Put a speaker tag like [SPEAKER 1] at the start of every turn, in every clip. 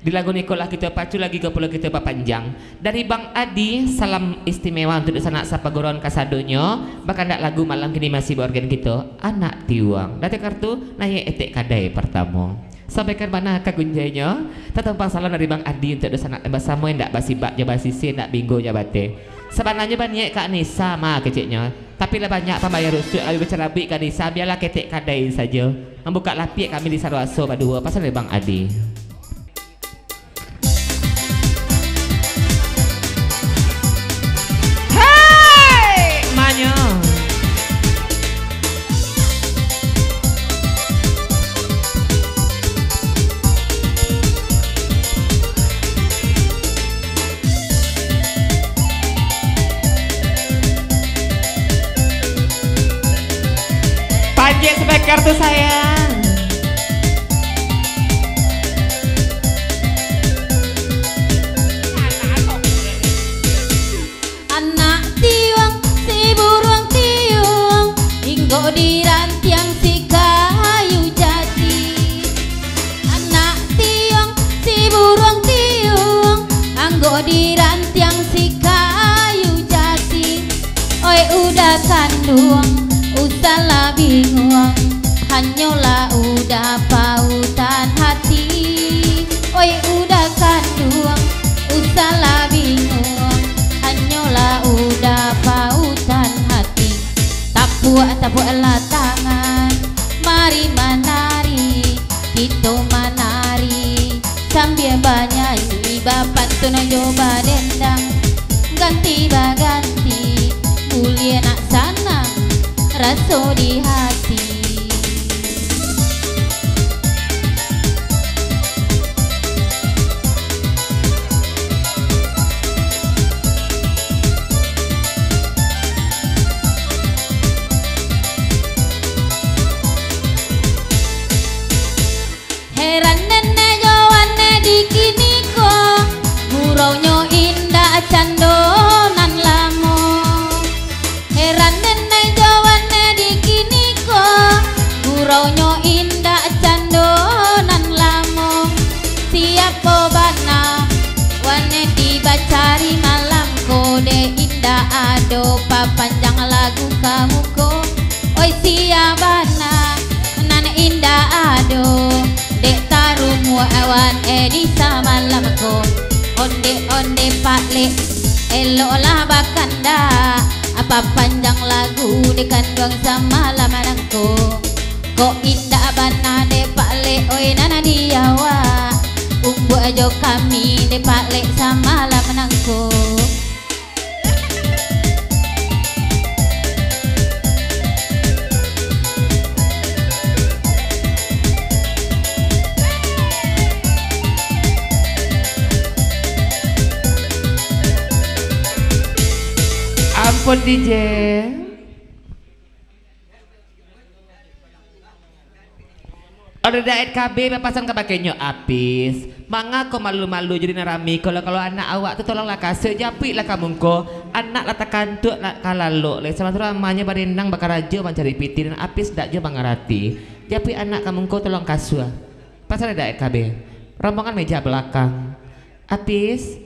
[SPEAKER 1] Di lagu Nikolah kita pacu lagi ke pulau kita panjang. Dari Bang Adi, salam istimewa untuk sanak sapagoron kasadonyo. Bahkan dak lagu malam kini masih berorgan kita. Anak tiwang. Dati kartu naik etek kadai pertama. Sampaikan mana kagunjainya. Tetampang salam dari Bang Adi untuk sanak bersama yang dak basi bak je basi sin dak bingo je bate. Sebenarnya banyak Kak Nisa mah keciknya. Tapi lah banyak pembayar rusuk lebih bercerabik Kak Nisa. Biarlah ketek kadai saja. Membuka lapik kami di Sarwaso pada pasal dari Bang Adi. Panjang sampai kartu sayang.
[SPEAKER 2] Anak tiwang si burung tiwang hingga di rantiang si kayu jati. Anak tiwang si burung tiwang anggo di rantiang si kayu jati. Oi udah kandung usahlah bingung, hanyalah udah pautan hati. Oi udah kandung, usahlah bingung, hanyalah udah pautan hati. Tapulah tangan, mari menari, kita menari sambil bernyanyi. Bapak tu nak coba dendang, ganti baganti, mulia nak sanang rasa di hati. Heran nenek jawane di kini ko, guraunya indah candonan lamo. Heran nenek jawane di kini ko, guraunya indah candonan lamo. Siapa bana wane dibacari malam kode indah ado papanjang lagu kamu ko. Oi siapa nan indah ado dek tarumu awan edisa malam ko. Onde pakle eloklah bakanda apa panjang lagu dekandung sama lamanangku. Kok indah bana de pakle oi nana diawa umbu ajo kami de pakle sama lamanangku.
[SPEAKER 1] Ampun DJ. Ada daet KB papasan kepakainya apis. Manga kau malu-malu jadi narami. Kalau anak awak tu tolonglah kasih japik lah kamu ko. Anak lah tekan tu nak kalalo. Lek sama tu ramanya barendang bakar raja mencari piti dan apis dak je bangarati. Japik anak kamu ko tolong kasih. Pasal ada daet KB. Rombongan meja belakang. Apis.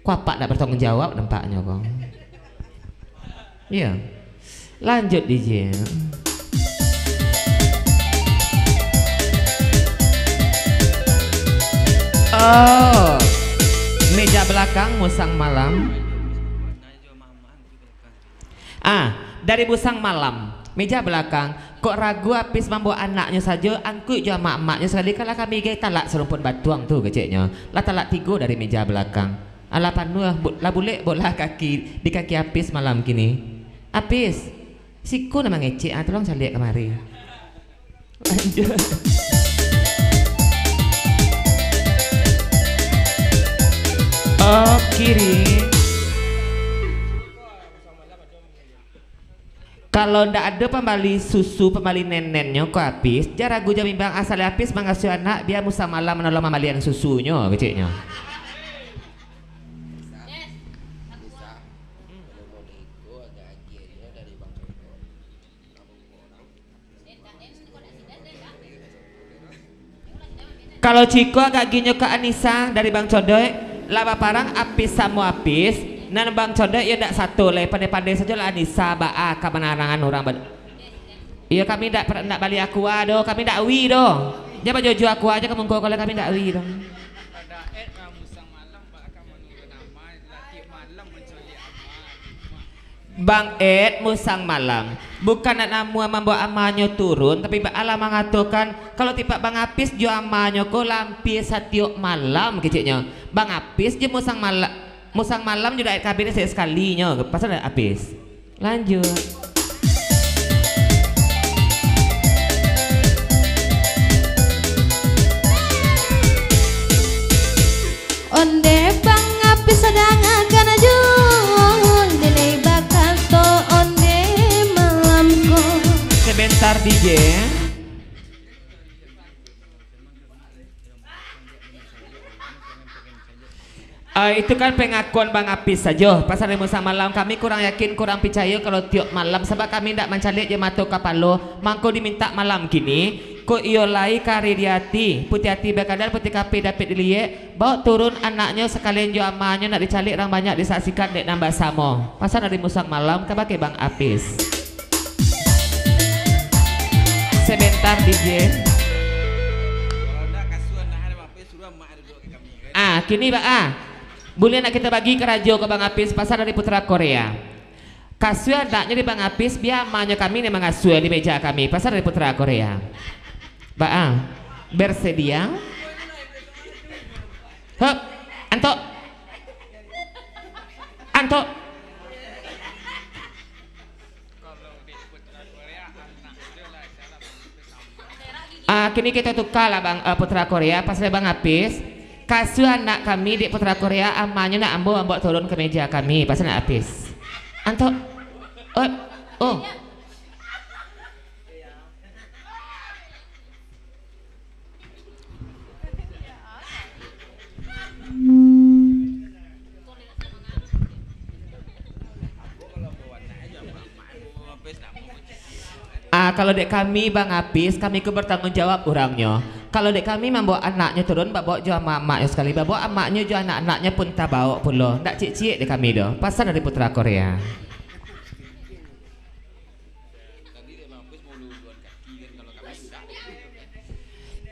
[SPEAKER 1] Kuapak dak bertanggung jawab nampaknya kong. Iya. Lanjut DJ. Oh, meja belakang musang malam. Dari musang malam, meja belakang. Kok ragu apis membawa anaknya saja, angkut je mak-maknya sekali. Kalau kami gay talak serumpun batuang tu keciknya. Lah talak 3 dari meja belakang. Alapan nuah, lah boleh bola kaki di kaki apis malam kini. Apis, siku nama ngecek. Tolong saya lihat kemari. Lanjut. Oh kiri. Kalau ndak ada pembali susu pembali nenennya kok habis. Jaragu jamin bang asal habis mengasuh anak biar musa malam menolong mamalian susunya kecilnya. Kalau Ciko agak ginyo ke Anissa dari Bang Codoy, laba parang apis sama apis. Nan Bang Codoy ya ndak satu le pandai-pandai saja lah Anissa baa kebenaran orang. Iya kami ndak balik aku do, kami ndak wi do. Jangan jojo aku aja kamu kalau kami ndak wi do. Bang Ed musang malam bukan nak namu membawa amanyo turun tapi Allah mengatakan kalau tiba Bang Apis jo amanyo ko lampir satiok malam keciknya Bang Apis je musang malam juga kabinnya sekalinya pasal ada Apis lanjut.
[SPEAKER 2] Onde Bang Apis sedang akan ajun nilai bakal to onde malamku.
[SPEAKER 1] Sebentar DJ. Itu kan pengakuan Bang Apis saja. Pasal musa malam kami kurang yakin kurang percaya kalau tiap malam sebab kami tidak mencalik je mata kapalo. Mangko diminta malam kini. Ko iyo lai kari diati putih hati bekadar putih kapi dapat dilihat bawa turun anaknya sekalian jo amanya nak dicalik orang banyak disaksikan dek nambah samo pasal dari musang malam kabake Bang Apis. Sebentar DJ. Kini boleh nak kita bagi ke radio ke Bang Apis pasal dari Putra Korea. Kasua anaknya di Bang Apis biar amanya kami nih mengasuh di meja kami pasal dari Putra Korea. Bersedia? Hup, Anto. Kini kita tukar lah Bang Putra Korea pasal Bang Apis. Kasu anak kami di Putra Korea amanya nak ambo turun ke meja kami pasal nak Apis. Anto. Oh. Kalau dek kami Bang Apis, kami ke bertanggung jawab orangnya. Kalau dek kami membawa anaknya turun, bawa jual maknya sekali, bawa amaknya jual anak-anaknya pun tak bawa pun loh. Tak cik-cik dek kami doh. Pasal dari Putra Korea.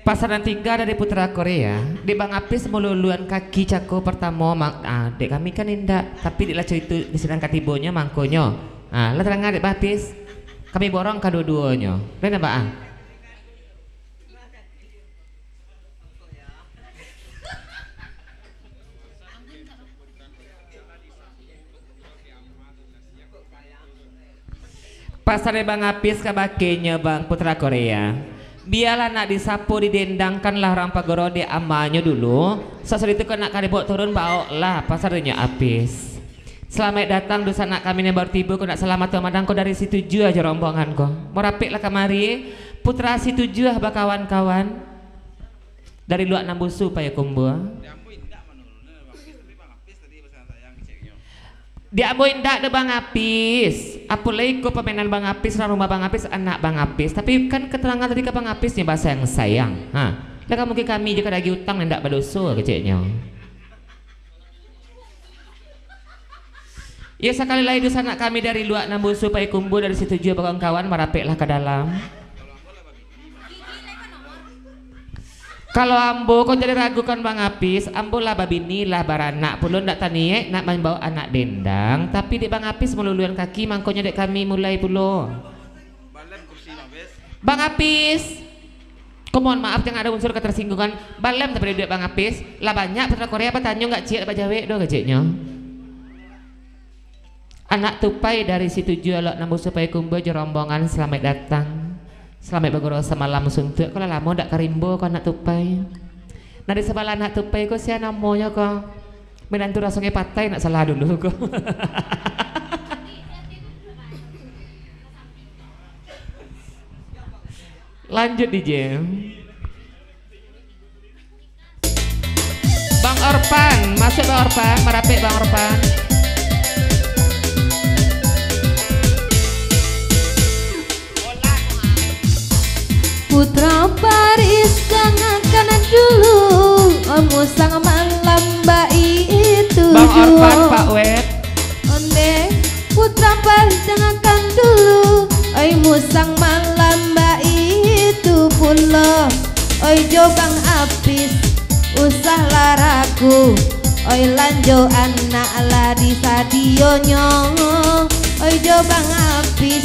[SPEAKER 1] Pasaran 3 dari Putra Korea di Bang Apis meluluan kaki cako pertama dek kami kan indah tapi di laco itu diserang katibonya mangkonya lah terang dek Bang Apis kami borong kedua-duanya dan apa pasarnya Bang Apis kabakenya Bang Putra Korea biarlah nak disapu didendangkan lah orang pagoro di amanya dulu sesudah itu kena kali bawa turun bawa lah pasarnya Apis selamat datang dosa nak kami yang baru tiba kau nak selamat Ramadan kau dari situ juga aja rombongan kau merapik lah kemari putra situ juga kawan-kawan dari luar nambusu supaya kumbua diamboin dak de Bang Apis apalagi ko pemainan Bang Apis rumah Bang Apis anak Bang Apis tapi kan keterangan tadi ke Bang Apis nih bahasa yang sayang lah mungkin kami juga lagi utang ndak berdosa kecilnya ya sekali lagi dosa anak kami dari luar nambun supaya kumpul dari situ juga kawan-kawan merapiklah ke dalam kalau ambo kau jadi ragukan Bang Apis ambo lah babini lah baranak pulun ndak taniek nak membawa anak dendang tapi di Bang Apis meluluan kaki mangkonya dek kami mulai pulo Bang Apis kau mohon maaf yang ada unsur ketersinggungan balem tapi dek Bang Apis lah banyak Putra Korea bertanya nggak cik bajawe do gajeknya anak tupai dari situ jual nambah supaya kumpul jerombongan selamat datang selamat bergurau semalam suntuk kalau lama ndak karimbo kau anak tupai nah di sebelah anak tupai kau siapa namanya kau menantu rasanya patai nak salah dulu kau lanjut DJ Bang Orpan masuk Bang Orpan merapik Bang Orpan
[SPEAKER 2] Putra Paris jangan kanan dulu. Oh musang malam itu
[SPEAKER 1] Bang Orpan Pak Wet.
[SPEAKER 2] onde putra pajangakan dulu. Oi musang malam itu pula. Oi jobang apis usah laraku. Oi lanjo anak lari sadionyo. Oi jobang apis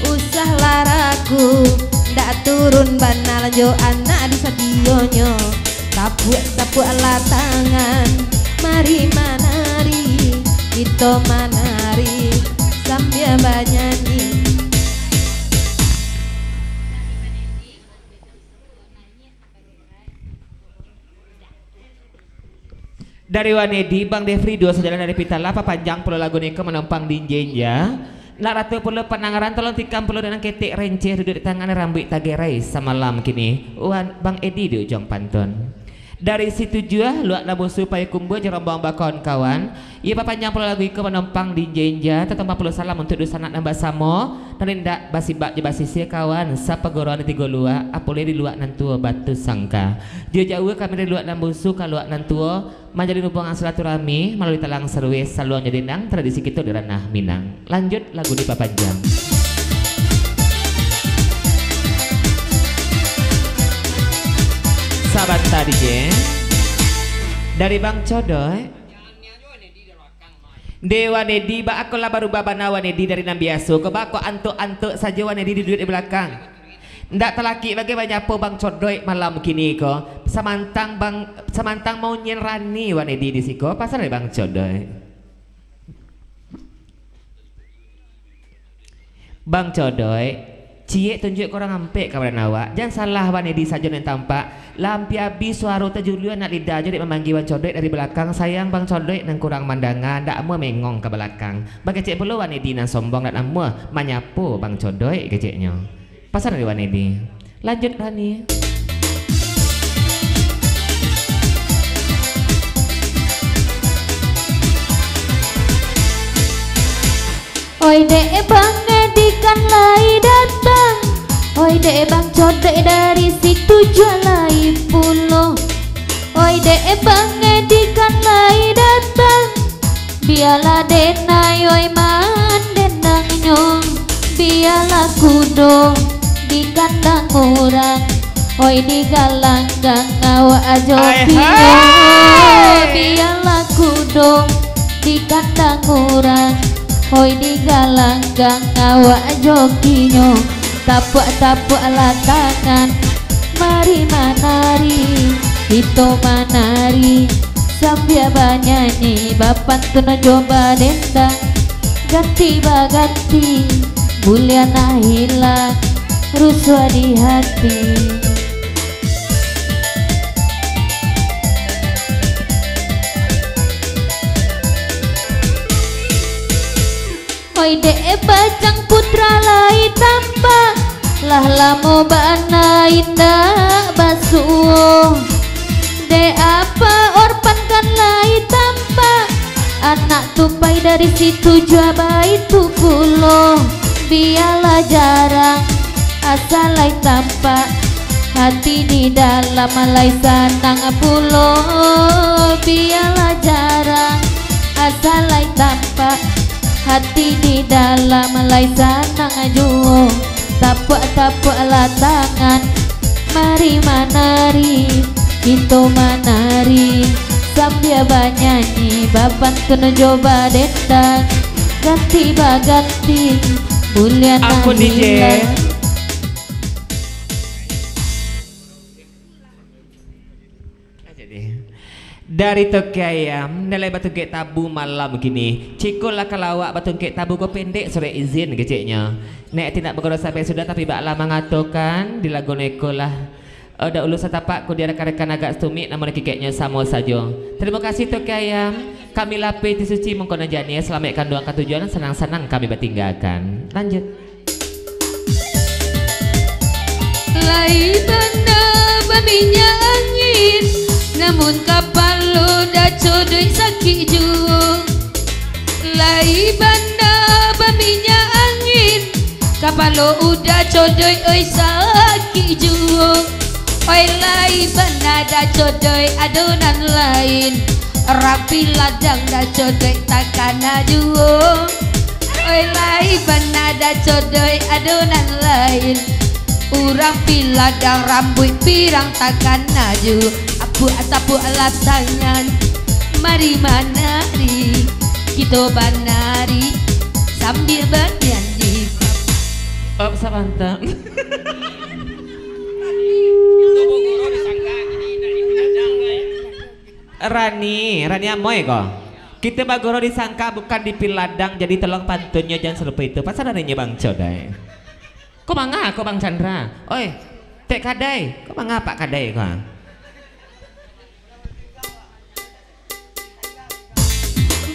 [SPEAKER 2] usah laraku. Ndak turun bana lanjo anak di sadionyo. Tapuk ala tangan, mari manari, kita manari sambil banyanyi.
[SPEAKER 1] Dari Wanedi, Bang Devri dua sejalan dari Pitala, Panjang pulau lagu niko menumpang di Jenja. Nak ratu pulau penangaran tolong tikam pulau dengan ketik rencer duduk di tangan rambut tagerai semalam kini. Bang Edi di ujung pantun. Dari situ juga luak nabu supaya kumbu jerombong bakon kawan. Ia Panjang pulau lagu niko menumpang di Jenja. Tetap pulau salam untuk dusanat nambah samo. Narindak basibak di basisi kawan. Sapa goron tiga luak. Apole di luak nantua batu sangka. Dia jauh kami dari luak nambusu kaluak nantua. Menjadi hubungan silaturahmi melalui talang serwis saluang jadi nang tradisi kita di ranah Minang. Lanjut lagu di Papanjang. Sahabat tadi dari Bang Codoy. Dewa Nedi ba aku lah baru babana Wanedi dari Nambiaso. Keba aku antuk-antuk saja Wanedi duduk di belakang. Ndak telaki bagaimana po Bang Codoy malam kini ko samantang mau nyerani Wanedi di siko pasal dari Bang Codoy. Bang Codoy cie tunjuk korang ampe kawan awak jangan salah Wanedi saja yang tampak lampi habis suara terjulio nak lidah jadi memanggil Bang Codoy dari belakang. Sayang Bang Codoy nang kurang mandangan ndak mau mengong ke belakang bagai cek perlu Wanedi nang sombong dan amua manyapo Bang Codoy keceknya pasar dari Wanedi. Lanjut Rani.
[SPEAKER 2] Oi dek Bang Edi kan lai datang. Oi dek Bang Codoy dari situ jualai pulau. Oi dek Bang Edi kan lai datang. Biarlah denai oi man denang nyong. Biarlah kudo di kandang orang. Oi di galang gang awak ajokinya. Biarlah kudo di kandang orang. Oi di galang gang awak jokinya. Tapuk ala tangan, mari manari, kita manari sambil banyanyi. Bapak tuna coba dendang, ganti baganti, mulyana hilang, ruswa di hati. Oi dek bajang putra lai tampak lah lamo bana indah basuh. Dek apa orpan kan lai tampak anak tupai dari situ jaba itu pulau. Biarlah jarang asal lai tampak hati di dalam malai sanang pulau. Biarlah jarang asal lai tampak hati di dalam malai sanang ajuh. Tapuk ala tangan, mari manari, kita manari sambil banyanyi. Bapak kena coba dendang, ganti baganti, mulyana hilang.
[SPEAKER 1] Dari Toke Ayam, nilai batu kek tabu malam begini. Cikul lah kalau awak batu kek tabu kau pendek sore izin keciknya. Nek tidak berkorban sampai sudah tapi baklah mengatakan di lagu neko lah. Ada ulu setapak ku dia rekan-rekan agak stumik namun kekeknya sama saja. Terima kasih Toke Ayam. Kami lapis di suci mengkona jani selamatkan doang ketujuan senang-senang kami bertinggalkan. Lanjut.
[SPEAKER 3] Lai banda babinya angin, namun kapal lo dah codoi sakit juang. Lai banda babinya angin, kapal lo udah codoi oi sakit juang. Oi lai benada codoi adonan lain rapi ladang da codoi takana juo. Oi lai benada codoi adonan lain urang piladang rambut pirang takana juo. Apu atapu alasangan mari manari kita banari sambil bernyanyi.
[SPEAKER 1] Oh sabantang. Rani amoy kok. Kita bagoro disangka bukan di piladang jadi tolong pantunnya jangan serupa itu. Pasal adanya Bang Codai. Kok mangga kok Bang Chandra? Oi, Tek Kadai. Kok mangga Pak Kadai kok?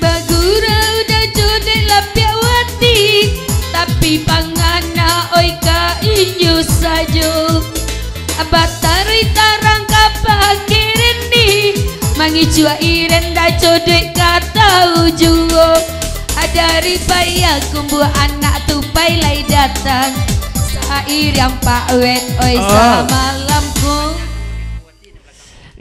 [SPEAKER 3] Bagura udah Codai lapiawati tapi pangana oi ka inyo sajo. Batari tarang kapakirin ni mangi cua iren da Codai kata ujuo. Dari payah kumbu anak tupai lai datang sair yang pak wet oi samalamku.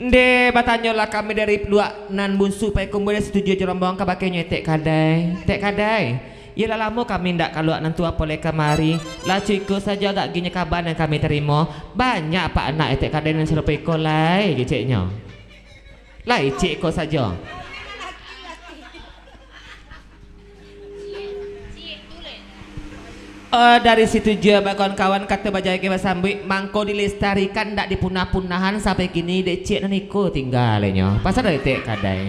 [SPEAKER 1] De batanyolah kami dari nan bunsu pai kumbu setuju jerombong kabakenya Tek Kadai. Tek Kadai. Ialah lama kami ndak kalau nantua boleh kamari. Lah cuiku saja gak gini kabar yang kami terima. Banyak pak anak Tek Kadai yang serupa iko lai geceknya. Lai cik iko saja. Dari situ juga kawan-kawan kata bajai ke Basambui mangko dilestarikan ndak dipunah-punahan sampai kini dek cik naniko tinggalnya. Pasal dari Tek Kadai.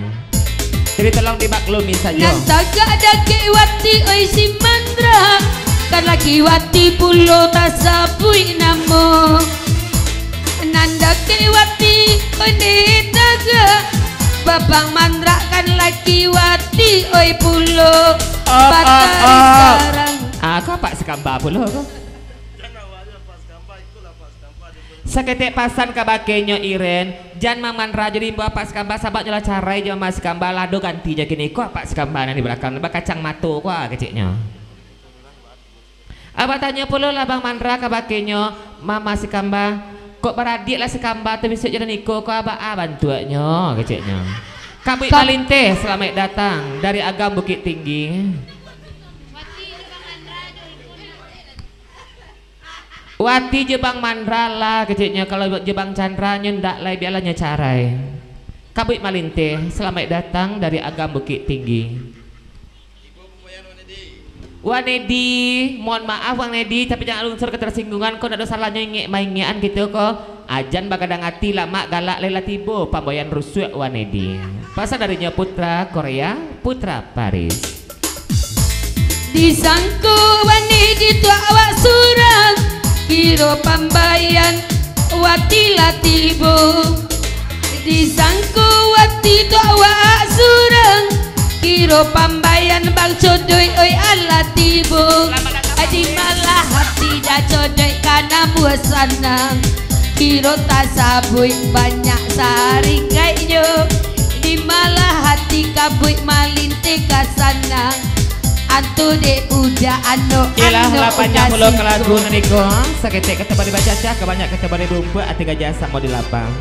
[SPEAKER 1] Jadi tolong dimaklumi saja.
[SPEAKER 3] Nantaga ada kiwati oi si mandra kan laki wati pulo tasapui namo. Nanda kiwati oi naga babang mandra kan laki wati oi pulo batari sarang.
[SPEAKER 1] Kau Pak Sekamba pulo kau. Seketik pasan kabakenya Iren jangan Mandra jadi bawa Pak Sekamba sahabat nyala carai jama Mas Sekamba lado ganti aja gini kok Pak Sekamba di belakang lebak kacang matu kok keciknya. Abah tanya pula lah Bang Mandra kabakenya Mama Sekamba kok beradik lah Sekamba tapi bisa jadi niko kok abah bantuannya keciknya. Kabui Malinte selamat datang dari Agam Bukit Tinggi. Wati Jebang Mandra lah keciknya kalau Jebang Chandra nyendak lai bialanya carai. Kabut Malinte selamat datang dari Agam Bukit Tinggi. Wanedi, mohon maaf Wang Nedi tapi jangan unsur ketersinggungan kau ada salahnya ngek mainan gitu kok. Ajan bagadang hati lama galak lela tibo pambayan rusuk Wanedi. Pasal darinya putra Korea, putra Paris.
[SPEAKER 3] Disangku Wanedi tua awak surang kiro pambayan wati latibo. Disangku wati doa surang kiro pambayan Bang Codoi oi alatibo. Adi malah hati dah Codoi karena buat sanang kiro tasabui banyak sari kainyo. Di malah hati kabui Malinte kasanang antu de udah ano
[SPEAKER 1] ilah lapanya mulo ke lagu naniko saketek ketebari baca kebanyak ketebari bumbu ati gajah mau di lapang.